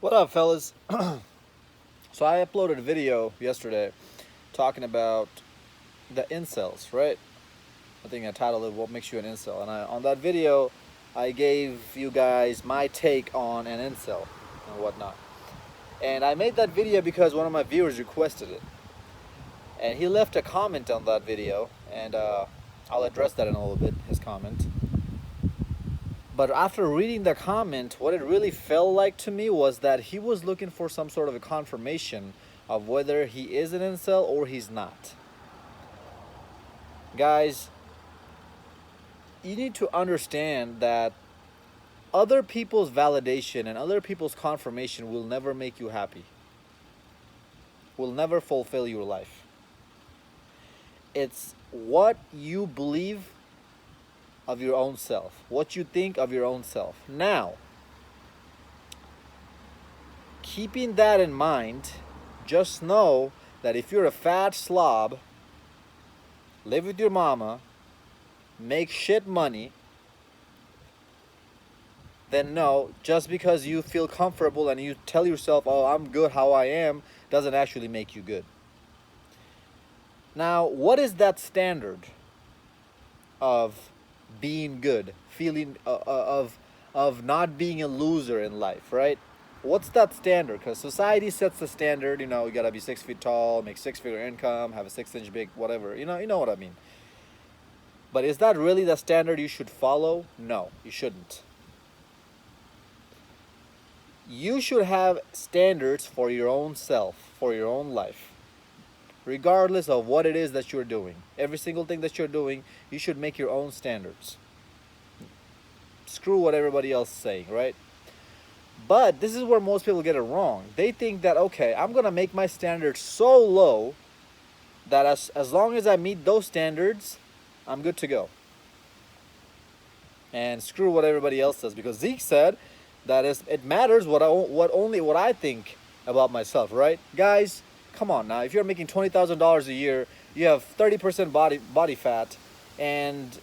What up, fellas? So I uploaded a video yesterday talking about the incels, right? I think I titled it "What Makes You an Incel," and on that video, I gave you guys my take on an incel and whatnot. And I made that video because one of my viewers requested it, and he left a comment on that video, and I'll address that in a little bit. His comment. But after reading the comment, what it really felt like to me was that he was looking for some sort of a confirmation of whether he is an incel or he's not. Guys, you need to understand that other people's validation and other people's confirmation will never make you happy, will never fulfill your life. It's what you believe of your own self, what you think of your own self. Now, keeping that in mind, just know that if you're a fat slob, live with your mama, make shit money, then no, just because you feel comfortable and you tell yourself, oh, I'm good how I am, doesn't actually make you good. Now, what is that standard of being good, feeling of not being a loser in life, right? What's that standard? Because society sets the standard. You gotta be 6 feet tall, make six-figure income, have a 6-inch big whatever. You know what I mean. But is that really the standard you should follow? No, you shouldn't. You should have standards for your own self, for your own life, regardless of what it is that you're doing. Every single thing that you're doing, you should make your own standards. Screw what everybody else is saying, right? But this is where most people get it wrong. They think that, okay, I'm going to make my standards so low that as long as I meet those standards, I'm good to go. And screw what everybody else says, because Zeke said that it matters what I think about myself, right? Guys, come on now. If you're making $20,000 a year, you have 30% body fat, and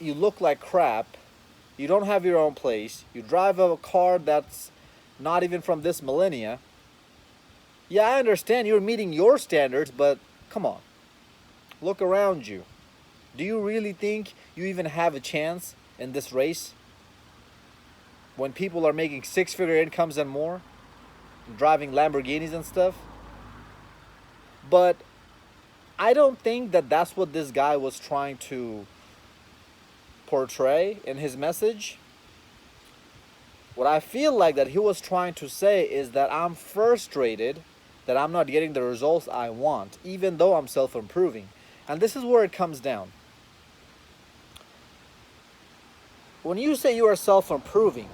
you look like crap, you don't have your own place, you drive a car that's not even from this millennia. Yeah, I understand you're meeting your standards, but come on. Look around you. Do you really think you even have a chance in this race? When people are making 6-figure incomes and more, driving Lamborghinis and stuff? But I don't think that that's what this guy was trying to portray in his message. What I feel like that he was trying to say is that I'm frustrated that I'm not getting the results I want, even though I'm self-improving. And this is where it comes down. When you say you are self-improving,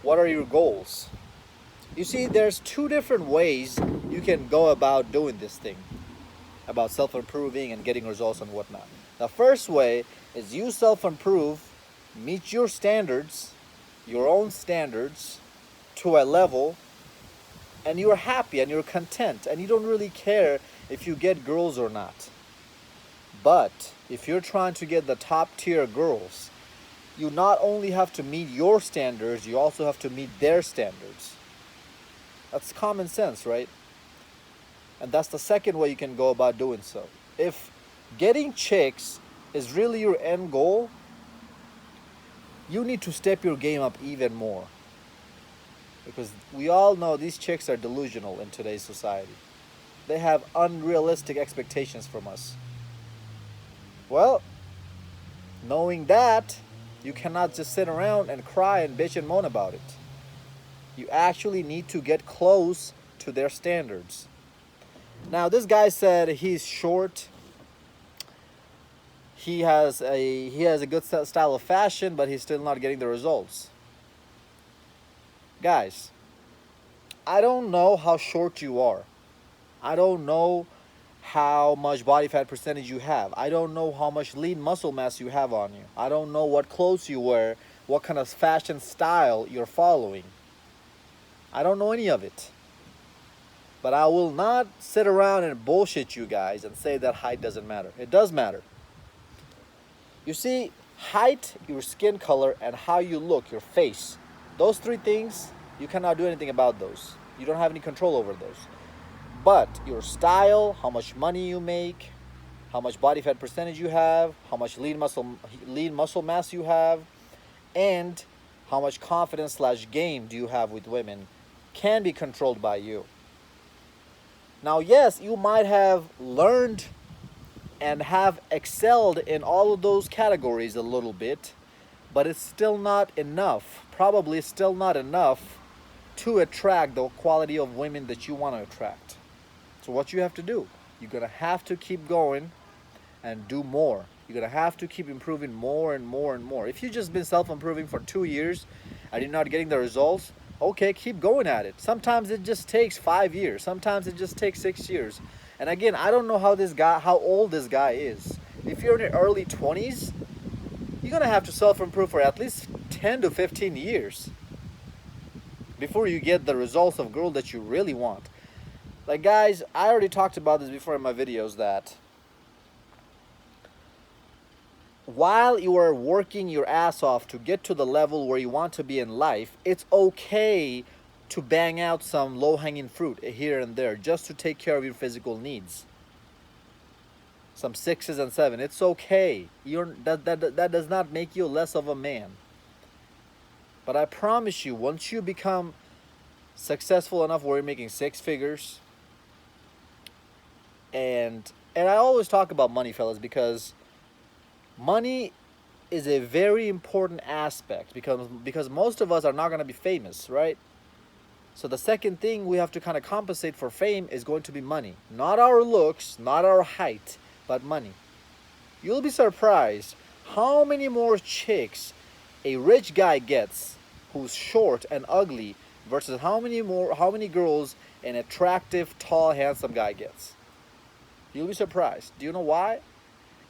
what are your goals? You see, there's two different ways you can go about doing this thing, about self-improving and getting results and whatnot. The first way is you self-improve, meet your standards, your own standards, to a level, and you're happy and you're content and you don't really care if you get girls or not. But if you're trying to get the top tier girls, you not only have to meet your standards, you also have to meet their standards. That's common sense, right? And that's the second way you can go about doing so. If getting chicks is really your end goal, you need to step your game up even more. Because we all know these chicks are delusional in today's society. They have unrealistic expectations from us. Well, knowing that, you cannot just sit around and cry and bitch and moan about it. You actually need to get close to their standards. Now, this guy said he's short. He has a good style of fashion, but he's still not getting the results. Guys, I don't know how short you are. I don't know how much body fat percentage you have. I don't know how much lean muscle mass you have on you. I don't know what clothes you wear, what kind of fashion style you're following. I don't know any of it. But I will not sit around and bullshit you guys and say that height doesn't matter. It does matter. You see, height, your skin color, and how you look, your face, those three things You cannot do anything about those. You don't have any control over those. But your style, how much money you make, how much body fat percentage you have, how much lean muscle mass you have, and how much confidence slash game do you have with women can be controlled by you. Now, yes, you might have learned and have excelled in all of those categories a little bit, but it's still not enough, probably still not enough to attract the quality of women that you want to attract. So what you have to do, you're going to have to keep going and do more. You're going to have to keep improving more and more and more. If you've just been self-improving for 2 years and you're not getting the results, okay, keep going at it. Sometimes it just takes 5 years. Sometimes it just takes 6 years. And again, I don't know how old this guy is. If you're in your early 20s, you're going to have to self-improve for at least 10 to 15 years before you get the results of girl that you really want. Like, guys, I already talked about this before in my videos, that while you are working your ass off to get to the level where you want to be in life, it's okay to bang out some low-hanging fruit here and there just to take care of your physical needs. Some 6s and 7s. It's okay. That does not make you less of a man. But I promise you, once you become successful enough where you're making 6 figures, and I always talk about money, fellas, because money is a very important aspect, because most of us are not going to be famous, right? So the second thing we have to kind of compensate for fame is going to be money. Not our looks, not our height, but money. You'll be surprised how many more chicks a rich guy gets who's short and ugly versus how many girls an attractive, tall, handsome guy gets. You'll be surprised. Do you know why?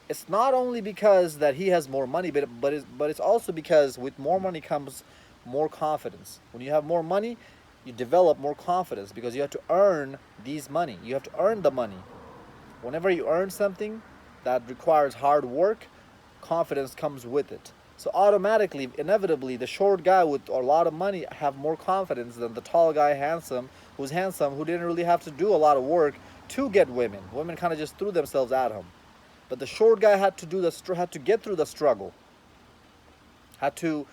It's not only because that he has more money, but it's also because with more money comes more confidence. When you have more money, you develop more confidence because you have to earn these money. You have to earn the money. Whenever you earn something that requires hard work, confidence comes with it. So automatically, inevitably, the short guy with a lot of money have more confidence than the tall guy, who's handsome, who didn't really have to do a lot of work to get women. Women kind of just threw themselves at him. But the short guy had to get through the struggle, had to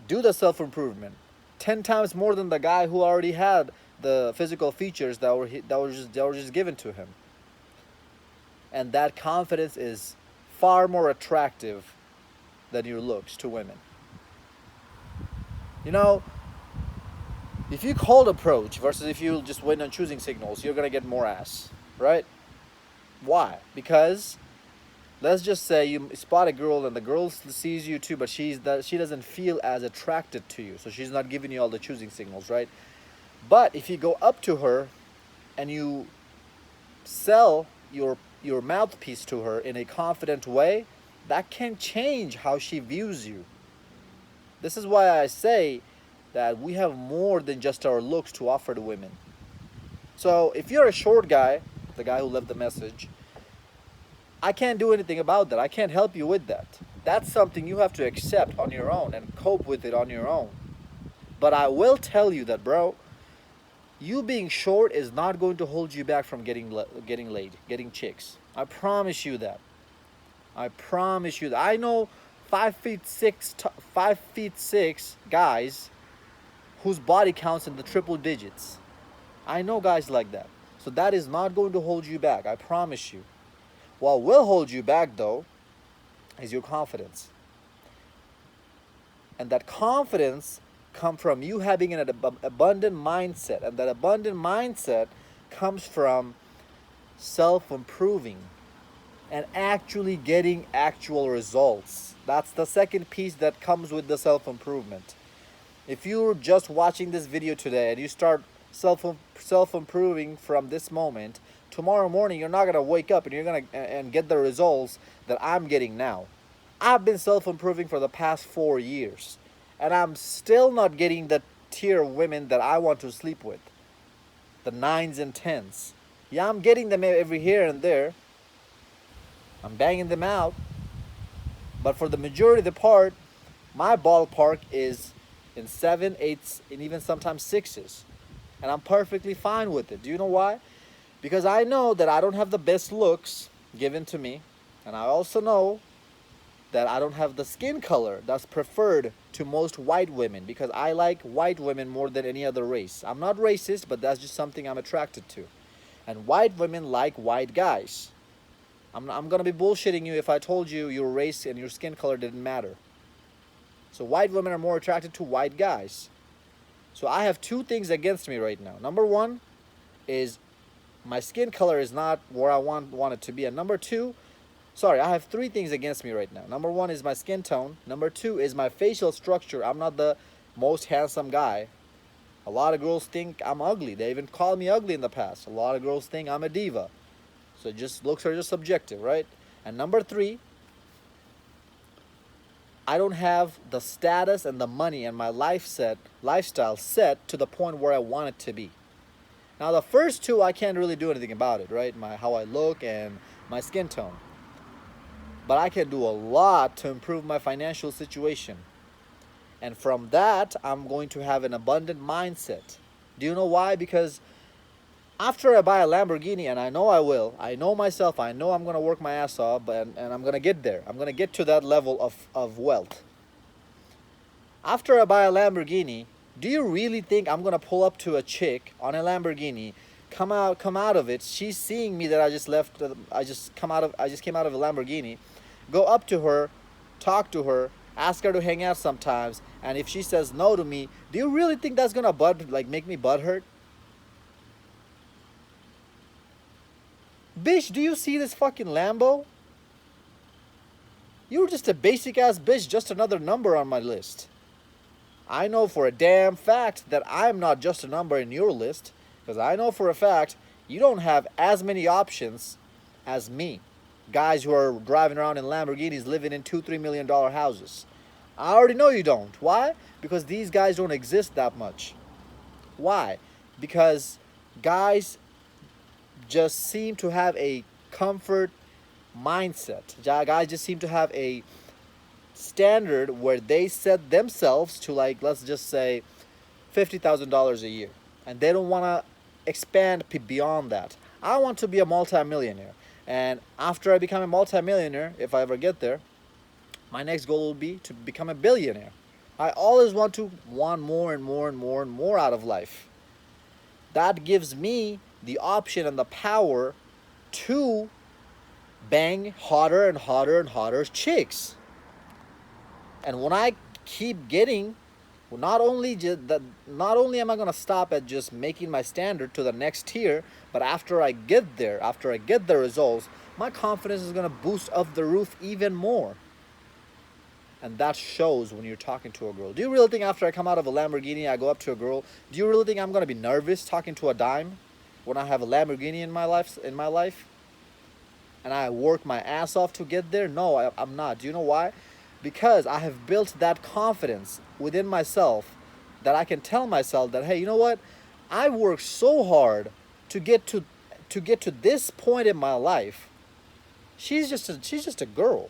do the self-improvement 10 times more than the guy who already had the physical features that were just given to him. And that confidence is far more attractive than your looks to women. You know, if you cold approach versus if you just wait on choosing signals, you're gonna get more ass, right? Why? Because let's just say you spot a girl and the girl sees you too, but she doesn't feel as attracted to you, so she's not giving you all the choosing signals, right? But if you go up to her and you sell your mouthpiece to her in a confident way, that can change how she views you. This is why I say that we have more than just our looks to offer to women. So if you're a short guy, the guy who left the message, I can't do anything about that. I can't help you with that. That's something you have to accept on your own and cope with it on your own. But I will tell you that, bro, you being short is not going to hold you back from getting laid, getting chicks. I promise you that. I promise you that. I know 5'6" guys whose body counts in the triple digits. I know guys like that. So that is not going to hold you back. I promise you. What will hold you back, though, is your confidence. And that confidence comes from you having an abundant mindset. And that abundant mindset comes from self-improving and actually getting actual results. That's the second piece that comes with the self-improvement. If you're just watching this video today and you start self-improving from this moment, tomorrow morning you're not gonna wake up and you're gonna and get the results that I'm getting now. I've been self-improving for the past 4 years, and I'm still not getting the tier of women that I want to sleep with. The 9s and 10s. Yeah, I'm getting them every here and there. I'm banging them out. But for the majority of the part, my ballpark is in 7, 8s, and even sometimes 6s. And I'm perfectly fine with it. Do you know why? Because I know that I don't have the best looks given to me. And I also know that I don't have the skin color that's preferred to most white women, because I like white women more than any other race. I'm not racist, but that's just something I'm attracted to. And white women like white guys. I'm gonna be bullshitting you if I told you your race and your skin color didn't matter. So white women are more attracted to white guys. So I have two things against me right now. Number one is my skin color is not where I want it to be. And number two, sorry, I have three things against me right now. Number one is my skin tone. Number two is my facial structure. I'm not the most handsome guy. A lot of girls think I'm ugly. They even called me ugly in the past. A lot of girls think I'm a diva. So just looks are just subjective, right? And number three, I don't have the status and the money and my lifestyle set to the point where I want it to be. Now the first two I can't really do anything about it, right? How I look and my skin tone. But I can do a lot to improve my financial situation. And from that, I'm going to have an abundant mindset. Do you know why? Because after I buy a Lamborghini, and I know I will, I know myself, I know I'm going to work my ass off, and I'm going to get there. I'm going to get to that level of wealth. After I buy a Lamborghini, do you really think I'm going to pull up to a chick on a Lamborghini, come out of it, she's seeing me that I just came out of a Lamborghini, go up to her, talk to her, ask her to hang out sometimes, and if she says no to me, do you really think that's going to make me butthurt? Bitch, do you see this fucking Lambo? You're just a basic ass bitch, just another number on my list. I know for a damn fact that I'm not just a number in your list, because I know for a fact you don't have as many options as me. Guys who are driving around in Lamborghinis, living in $2-3 million houses. I already know you don't. Why? Because these guys don't exist that much. Why? Because guys just seem to have a comfort mindset. Guys just seem to have a standard where they set themselves to, like, let's just say $50,000 a year, and they don't want to expand beyond that. I want to be a multi-millionaire, and after I become a multi-millionaire, if I ever get there, my next goal will be to become a billionaire. I always want more and more and more and more out of life. That gives me the option and the power to bang hotter and hotter and hotter chicks. And when I keep getting, not only am I going to stop at just making my standard to the next tier, but after I get there, after I get the results, my confidence is going to boost up the roof even more. And that shows when you're talking to a girl. Do you really think after I come out of a Lamborghini, I go up to a girl, do you really think I'm going to be nervous talking to a dime when I have a Lamborghini in my life? And I work my ass off to get there? No, I'm not. Do you know why? Because I have built that confidence within myself that I can tell myself that, hey, you know what? I worked so hard to get to this point in my life. She's just a girl.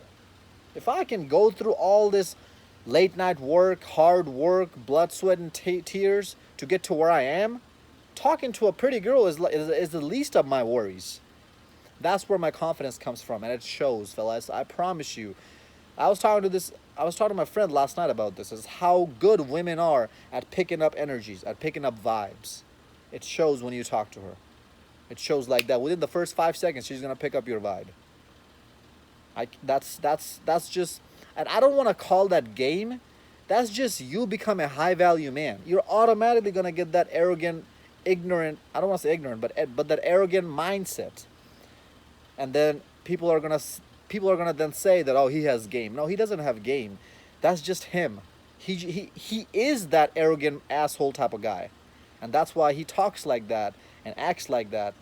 If I can go through all this late night work, hard work, blood, sweat, and tears to get to where I am, talking to a pretty girl is the least of my worries. That's where my confidence comes from, and it shows, fellas. I promise you. I was talking to my friend last night about this, is how good women are at picking up energies, at picking up vibes. It shows when you talk to her. It shows like that. Within the first 5 seconds, she's gonna pick up your vibe. That's just, and I don't want to call that game. That's just you become a high value man. You're automatically gonna get that arrogant, ignorant. I don't want to say ignorant, but that arrogant mindset. And then people are gonna then say that, oh, he has game. No, he doesn't have game. That's just him. He is that arrogant asshole type of guy, and that's why he talks like that and acts like that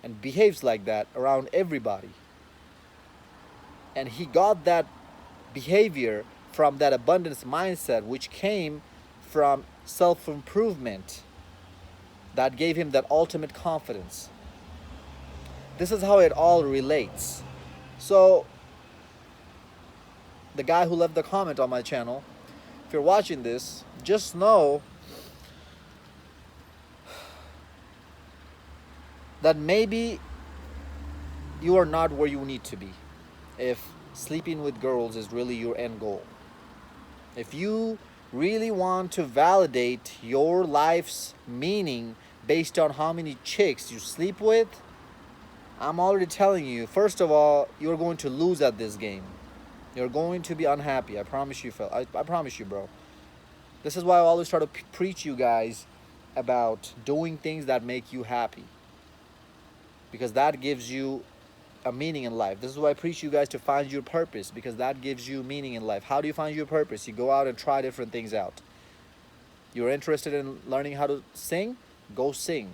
and behaves like that around everybody. And he got that behavior from that abundance mindset, which came from self-improvement, that gave him that ultimate confidence. This is how it all relates. So the guy who left the comment on my channel, if you're watching this, just know that maybe you are not where you need to be if sleeping with girls is really your end goal. If you really want to validate your life's meaning based on how many chicks you sleep with, I'm already telling you, first of all, you're going to lose at this game. You're going to be unhappy. I promise you, I promise you, bro. This is why I always try to preach you guys about doing things that make you happy, because that gives you a meaning in life. This is why I preach you guys to find your purpose, because that gives you meaning in life. How do you find your purpose? You go out and try different things out. You're interested in learning how to sing? Go sing.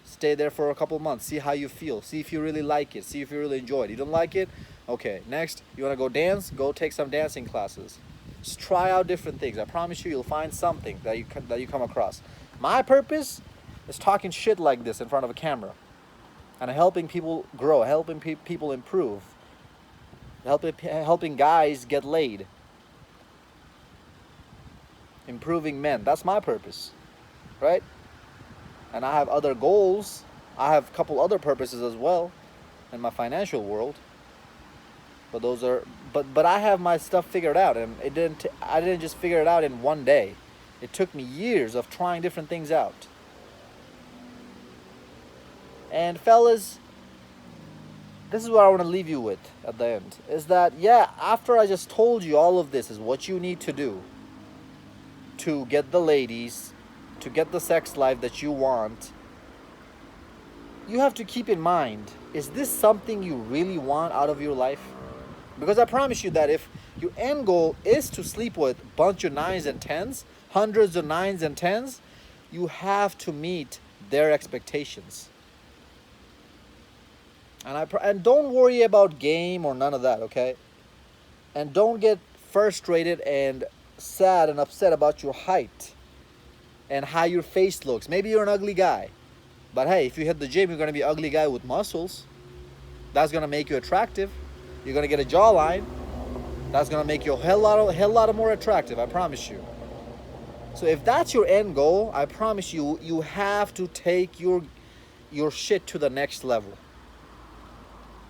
Stay there for a couple months. See how you feel. See if you really like it. See if you really enjoy it. You don't like it? Okay, next, you want to go dance? Go take some dancing classes. Just try out different things. I promise you, you'll find something that you come across. My purpose is talking shit like this in front of a camera and helping people grow, helping people improve, helping guys get laid, improving men. That's my purpose, right? And I have other goals. I have a couple other purposes as well in my financial world. But those are but I have my stuff figured out, and I didn't just figure it out in one day. It took me years of trying different things out. And fellas, this is what I want to leave you with at the end, is that, yeah, after I just told you all of this is what you need to do to get the ladies, to get the sex life that you want, you have to keep in mind, is this something you really want out of your life? Because I promise you that if your end goal is to sleep with a bunch of 9s and 10s, hundreds of 9s and 10s, you have to meet their expectations. And don't worry about game or none of that, okay? And don't get frustrated and sad and upset about your height and how your face looks. Maybe you're an ugly guy, but hey, if you hit the gym, you're going to be an ugly guy with muscles. That's going to make you attractive. You're going to get a jawline. That's going to make you a hell lot more attractive, I promise you. So if that's your end goal, I promise you, you have to take your shit to the next level.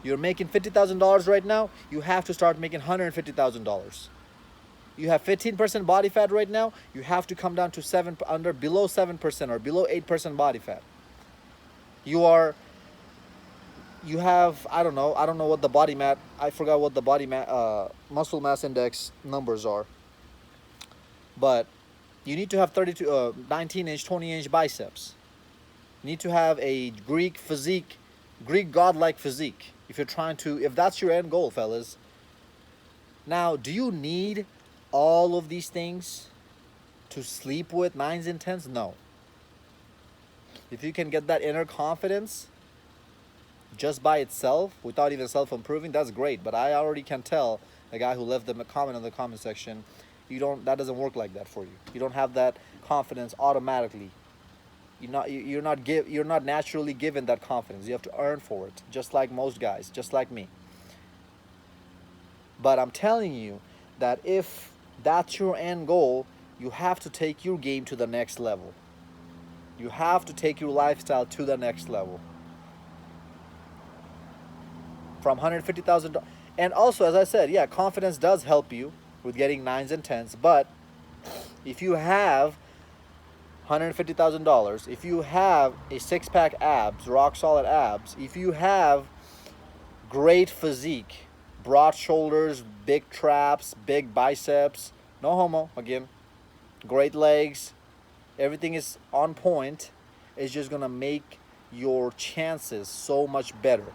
You're making $50,000 right now, you have to start making $150,000. You have 15% body fat right now, you have to come down to below 7% or below 8% body fat. You have, I don't know what the I forgot what the muscle mass index numbers are. But you need to have 19-inch, 20-inch biceps. You need to have a Greek godlike physique. If that's your end goal, fellas. Now, do you need all of these things to sleep with 9s and 10s? No. If you can get that inner confidence just by itself, without even self-improving, that's great. But I already can tell the guy who left the comment in the comment section, that doesn't work like that for you. You don't have that confidence automatically. You're not naturally given that confidence. You have to earn for it, just like most guys, just like me. But I'm telling you that if that's your end goal, you have to take your game to the next level. You have to take your lifestyle to the next level. From $150,000. And also, as I said, yeah, confidence does help you with getting 9s and 10s. But if you have $150,000, if you have a six-pack abs, rock solid abs, if you have great physique, broad shoulders, big traps, big biceps, no homo, again, great legs, everything is on point, it's just gonna make your chances so much better.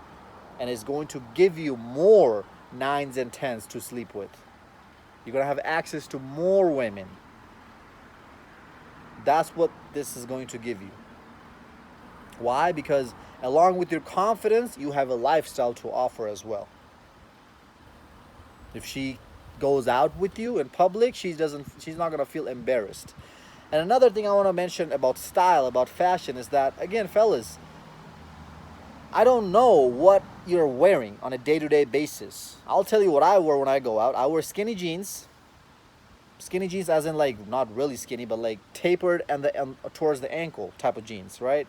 And it's going to give you more 9s and 10s to sleep with. You're gonna have access to more women. That's what this is going to give you. Why? Because along with your confidence, you have a lifestyle to offer as well. If she goes out with you in public, she's not gonna feel embarrassed. And another thing I want to mention about style, about fashion, is that, again, fellas, I don't know what you're wearing on a day-to-day basis. I'll tell you what I wear when I go out. I wear skinny jeans. Skinny jeans as in like not really skinny, but like tapered and towards the ankle type of jeans, right?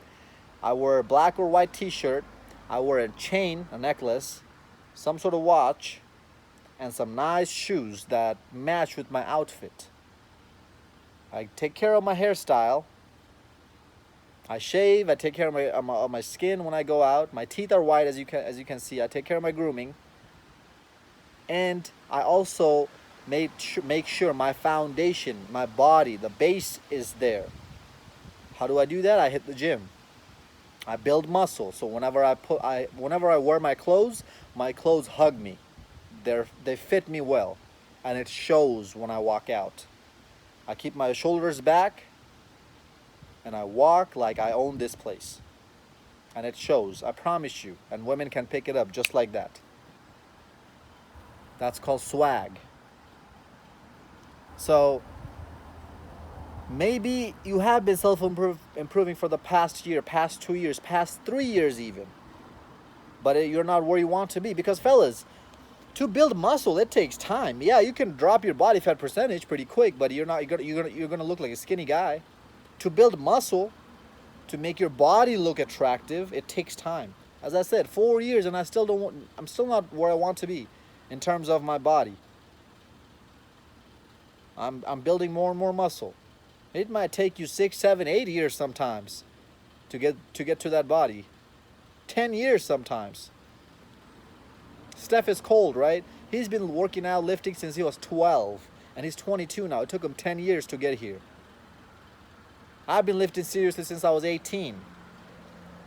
I wear a black or white t-shirt. I wear a chain, a necklace, some sort of watch, and some nice shoes that match with my outfit. I take care of my hairstyle. I shave. I take care of my skin when I go out. My teeth are white, as you can see. I take care of my grooming, and I also make sure my foundation, my body, the base is there. How do I do that? I hit the gym. I build muscle. So whenever I wear my clothes hug me. They fit me well, and it shows when I walk out. I keep my shoulders back, and I walk like I own this place. And it shows, I promise you. And women can pick it up just like that. That's called swag. So maybe you have been improving for the past year, past 2 years, past 3 years even. But you're not where you want to be. Because fellas, to build muscle, it takes time. Yeah, you can drop your body fat percentage pretty quick, but you're gonna look like a skinny guy. To build muscle, to make your body look attractive, it takes time. As I said, 4 years, and I'm still not where I want to be in terms of my body. I'm building more and more muscle. It might take you 6, 7, 8 years sometimes to get to that body. 10 years sometimes. Steph is cold, right? He's been working out, lifting since he was 12, and he's 22 now. It took him 10 years to get here. I've been lifting seriously since I was 18.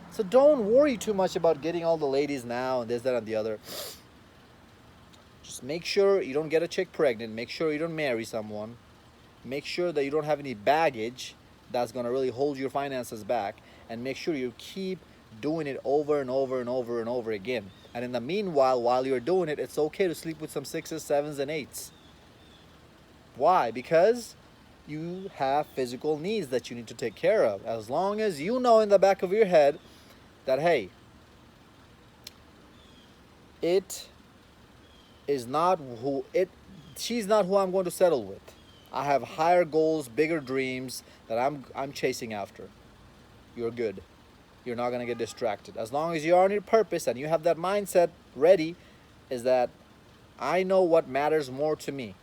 So don't worry too much about getting all the ladies now and this, that, and the other. Just make sure you don't get a chick pregnant. Make sure you don't marry someone. Make sure that you don't have any baggage that's going to really hold your finances back. And make sure you keep doing it over and over and over and over again. And in the meanwhile, while you're doing it, it's okay to sleep with some 6s, 7s, and 8s. Why? Because you have physical needs that you need to take care of. As long as you know in the back of your head that, hey, she's not who I'm going to settle with. I have higher goals, bigger dreams that I'm chasing after. You're good. You're not going to get distracted. As long as you're on your purpose and you have that mindset ready, is that I know what matters more to me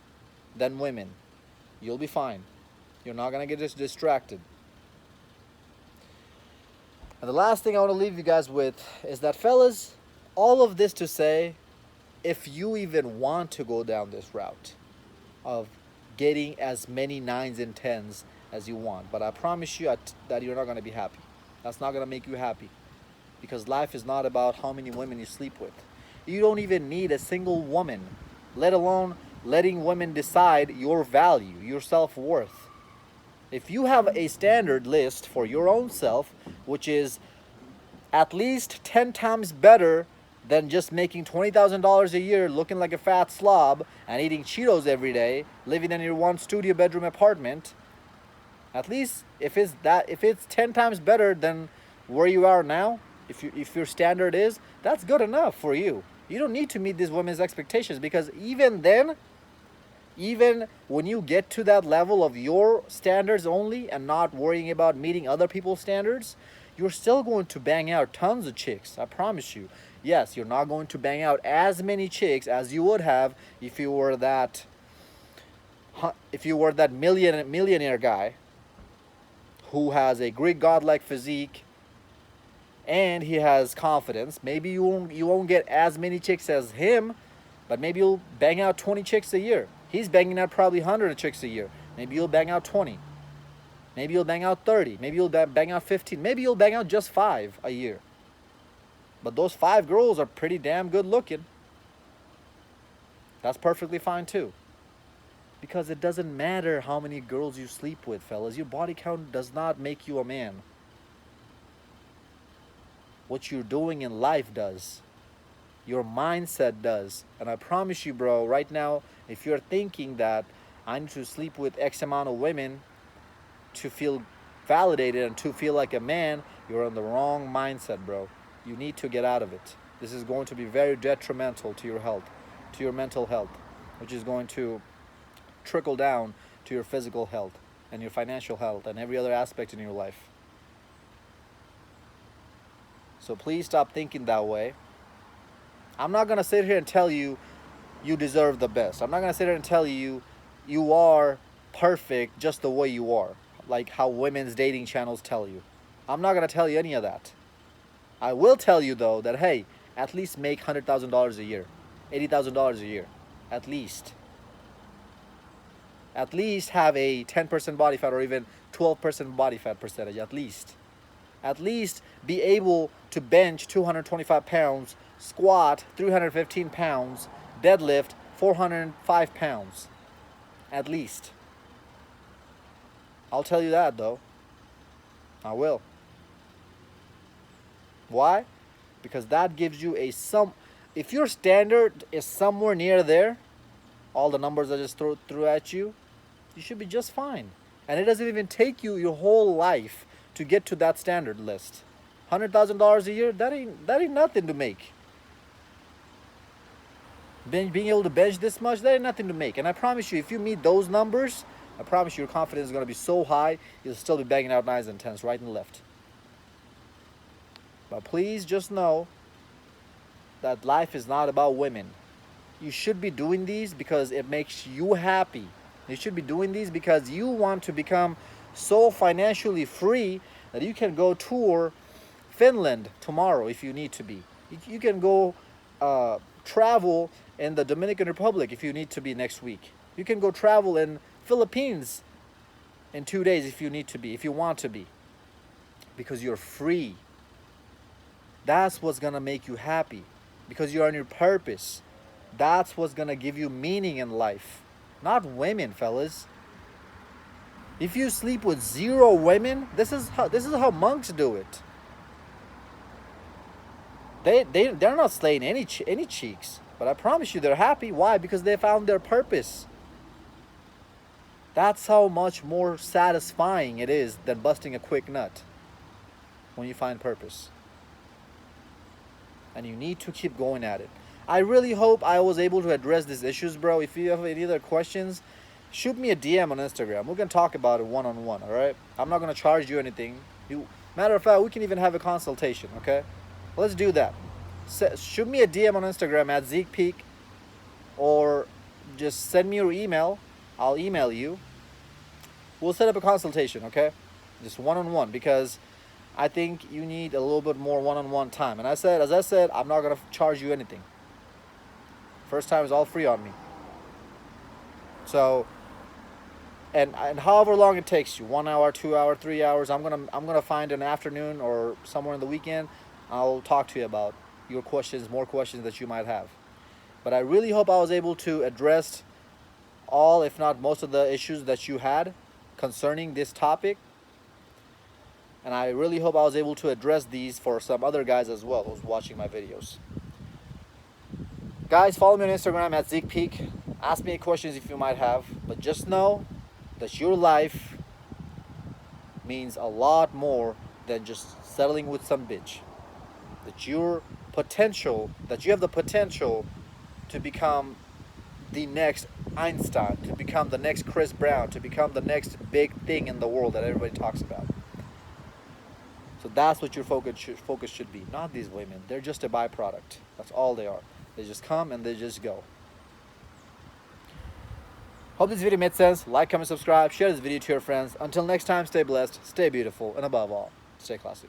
than women. You'll be fine. You're not going to get distracted. And the last thing I want to leave you guys with is that, fellas, all of this to say, if you even want to go down this route of getting as many 9s and 10s as you want, but I promise you that you're not going to be happy. That's not going to make you happy, because life is not about how many women you sleep with. You don't even need a single woman, let alone letting women decide your value, your self-worth. If you have a standard list for your own self, which is at least 10 times better than just making $20,000 a year, looking like a fat slob, and eating Cheetos every day, living in your one studio bedroom apartment, at least if it's 10 times better than where you are now, if your standard is, that's good enough for you. You don't need to meet these women's expectations, because even then, even when you get to that level of your standards only and not worrying about meeting other people's standards, you're still going to bang out tons of chicks. I promise you. Yes, you're not going to bang out as many chicks as you would have if you were that millionaire guy who has a Greek godlike physique and he has confidence. Maybe you won't get as many chicks as him, but maybe you'll bang out 20 chicks a year. He's banging out probably 100 chicks a year. Maybe you'll bang out 20. Maybe you'll bang out 30. Maybe you'll bang out 15. Maybe you'll bang out just 5 a year. But those 5 girls are pretty damn good looking. That's perfectly fine too. Because it doesn't matter how many girls you sleep with, fellas. Your body count does not make you a man. What you're doing in life does. Your mindset does. And I promise you, bro, right now, if you're thinking that I need to sleep with X amount of women to feel validated and to feel like a man, you're on the wrong mindset, bro. You need to get out of it. This is going to be very detrimental to your health, to your mental health, which is going to trickle down to your physical health and your financial health and every other aspect in your life. So please stop thinking that way. I'm not going to sit here and tell you you deserve the best. I'm not going to sit here and tell you you are perfect just the way you are, like how women's dating channels tell you. I'm not going to tell you any of that. I will tell you though that, hey, at least make $100,000 a year, $80,000 a year, at least. At least have a 10% body fat or even 12% body fat percentage, at least. At least be able to bench 225 pounds, squat 315 pounds, deadlift 405 pounds. At least. I'll tell you that though. I will. Why? Because that gives you if your standard is somewhere near there, all the numbers I just threw at you, you should be just fine. And it doesn't even take you your whole life to get to that standard list. $100,000 a year, that ain't nothing to make. Being able to bench this much, that ain't nothing to make. And I promise you, if you meet those numbers, I promise you your confidence is going to be so high, you'll still be banging out 9s and 10s right and left. But please just know that life is not about women. You should be doing these because it makes you happy. You should be doing these because you want to become so financially free that you can go tour Finland tomorrow if you need to be. You can go travel in the Dominican Republic if you need to be next week. You can go travel in Philippines in 2 days if you need to be, if you want to be. Because you're free. That's what's gonna make you happy. Because you're on your purpose. That's what's gonna give you meaning in life. Not women, fellas. If you sleep with 0 women, this is how monks do it. They're not slaying any cheeks, but I promise you they're happy. Why? Because they found their purpose. That's how much more satisfying it is than busting a quick nut when you find purpose. And you need to keep going at it. I really hope I was able to address these issues, bro. If you have any other questions, shoot me a DM on Instagram. We're going to talk about it one-on-one, all right? I'm not going to charge you anything. Matter of fact, we can even have a consultation, okay? Let's do that. Shoot me a DM on Instagram at zeekpeak, or just send me your email. I'll email you. We'll set up a consultation, okay? Just one-on-one, because I think you need a little bit more one-on-one time. And as I said, I'm not going to charge you anything. First time is all free on me. So, and however long it takes you, 1 hour, 2 hour, 3 hours, I'm gonna find an afternoon or somewhere in the weekend. I'll talk to you about your questions, more questions that you might have. But I really hope I was able to address all, if not most of the issues that you had concerning this topic. And I really hope I was able to address these for some other guys as well who's watching my videos. Guys, follow me on Instagram at zeekpeak. Ask me questions if you might have. But just know that your life means a lot more than just settling with some bitch. That you have the potential to become the next Einstein, to become the next Chris Brown, to become the next big thing in the world that everybody talks about. So that's what your focus should be. Not these women. They're just a byproduct. That's all they are. They just come and they just go. Hope this video made sense. Like, comment, subscribe, share this video to your friends. Until next time, stay blessed, stay beautiful, and above all, stay classy.